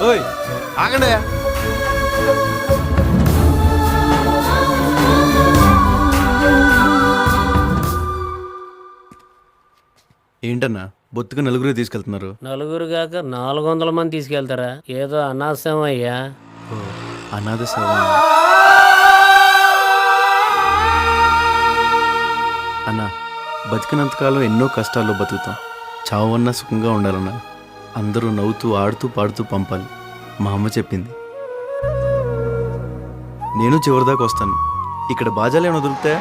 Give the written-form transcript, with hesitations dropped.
ఓయ్ ఆగండి. ఏంటన్నా బొత్తుగా నలుగురు తీసుకెళ్తున్నారు? నలుగురు కాక 400 మంది తీసుకెళ్తారా? ఏదో అనాశం అయ్యా. ఓ, అనాథ సేవ. అన్నా, బతికినంతకాలం ఎన్నో కష్టాల్లో బతుకుతాం. చావన్నా సుఖంగా ఉండాలన్నా. అందరూ నవ్వుతూ ఆడుతూ పాడుతూ పంపాలి. మా అమ్మ చెప్పింది. నేను చివరిదాకా వస్తాను. ఇక్కడ బాజాలు ఏమైనా దొరుకుతాయా?